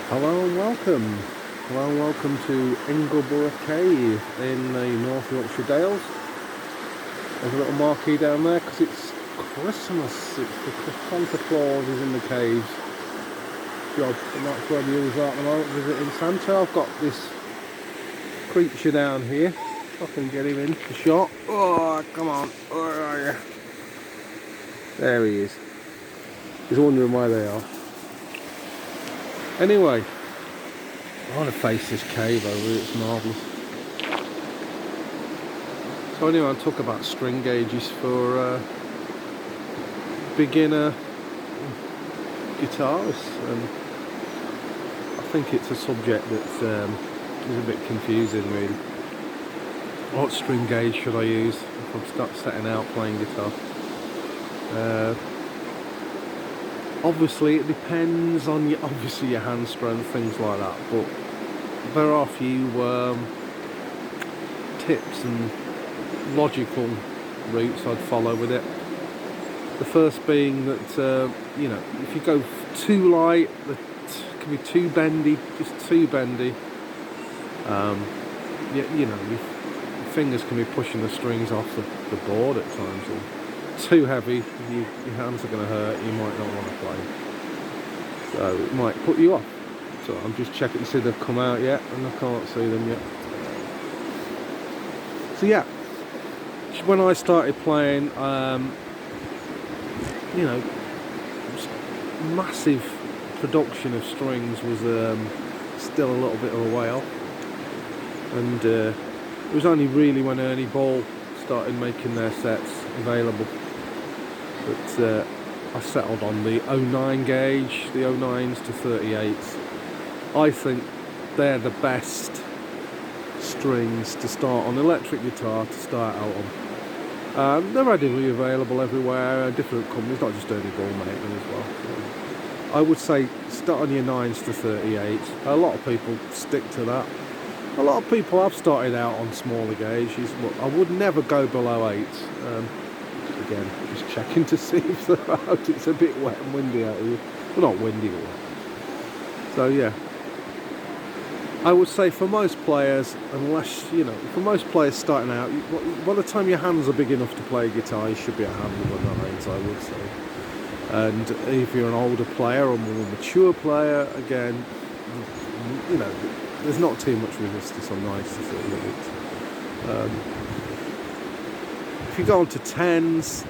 Hello and welcome. Hello and welcome to Ingleborough Cave in the North Yorkshire Dales. There's a little marquee down there because it's Christmas. It's the Santa Claus is in the caves job, and that's where the others are at the moment visiting Santa. I've got this creature down here. If I can get him in the shot. Oh, come on. Where are you? There he is. He's wondering why they are. Anyway, I want to face this cave over, it's marvellous. So anyway, I'll talk about string gauges for beginner guitarists, and I think it's a subject that is a bit confusing really. What string gauge should I use if I'm start setting out playing guitar? Obviously it depends on your hand strength, things like that, but there are a few tips and logical routes I'd follow with it. The first being that if you go too light, it can be too bendy, just too bendy. Your fingers can be pushing the strings off the board at times. And too heavy, your hands are going to hurt, you might not want to play. So it might put you off. So I'm just checking to see if they've come out yet, and I can't see them yet. So yeah, when I started playing, massive production of strings was still a little bit of a way off. And it was only really when Ernie Ball started making their sets available that I settled on the 09 gauge, the 09s to 38s. I think they're the best strings to start on electric guitar to start out on. They're readily available everywhere, different companies, not just Ernie Ball make them as well. So I would say start on your 9s to 38s. A lot of people stick to that. A lot of people have started out on smaller gauges. I would never go below 8. Again, just checking to see if they're out. It's a bit wet and windy out here. Well, not windy, but wet. So yeah, I would say for most players, for most players starting out, by the time your hands are big enough to play guitar, you should be a handle of the 9s, I would say. And if you're an older player or more mature player, again, there's not too much resistance on 9s to 38. If you go on to 10s,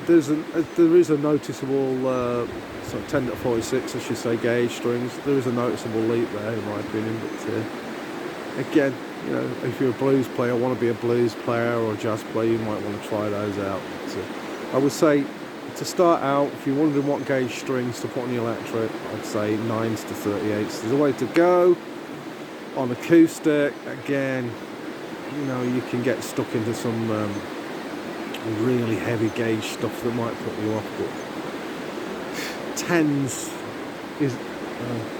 there is a noticeable sort of 10 to 46, I should say, gauge strings. There is a noticeable leap there, in my opinion. But again, if you're a blues player, want to be a blues player or a jazz player, you might want to try those out. So I would say to start out, if you're wondering what gauge strings to put on your electric, I'd say 9s to 38s. There's a way to go. On acoustic, again, you can get stuck into some really heavy gauge stuff that might put you off, but 10s is,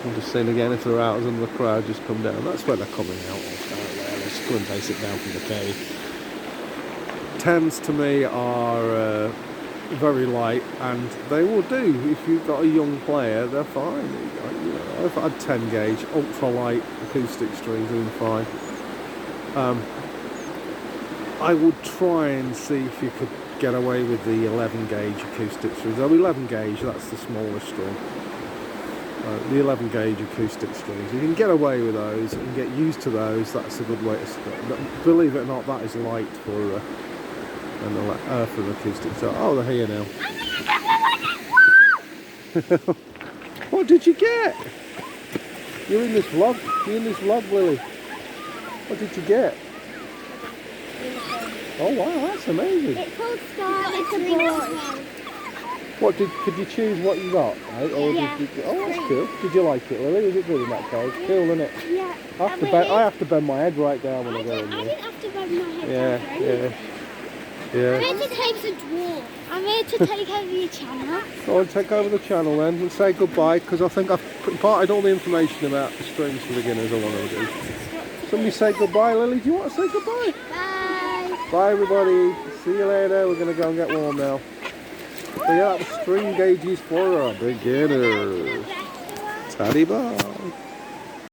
I'm just saying again, if they're out as under the crowd, just come down. That's where they're coming out of. Let's go and base it down from the cave. 10s to me are very light, and they will do. If you've got a young player, they're fine. I've had 10 gauge ultra light acoustic strings, doing fine. I would try and see if you could get away with the 11 gauge acoustic strings. 11 gauge, that's the smallest string. The 11 gauge acoustic strings, you can get away with those and get used to those. That's a good way to start. Believe it or not, that is light for an acoustic. So, oh, they're here now. What did you get? You're in this vlog, Lily. What did you get? Oh wow, that's amazing. It's called Star, it's a boy. Could you choose what you got? Right? Or yeah. Oh, that's cool. Did you like it, Lily? Was it good in that cage? Cool, isn't it? Yeah. I have to bend my head right down when I go in there. I didn't have to bend my head down. Yeah. I'm here to take the draw. I'm here to take over your channel. Go on, take over the channel then and say goodbye, because I think I've imparted all the information about the strings for beginners I want to do. Somebody say goodbye, Lily. Do you want to say goodbye? Bye. Bye, everybody. See you later. We're going to go and get warm now. So yeah, that was string gauges for our beginners. Taddy bye.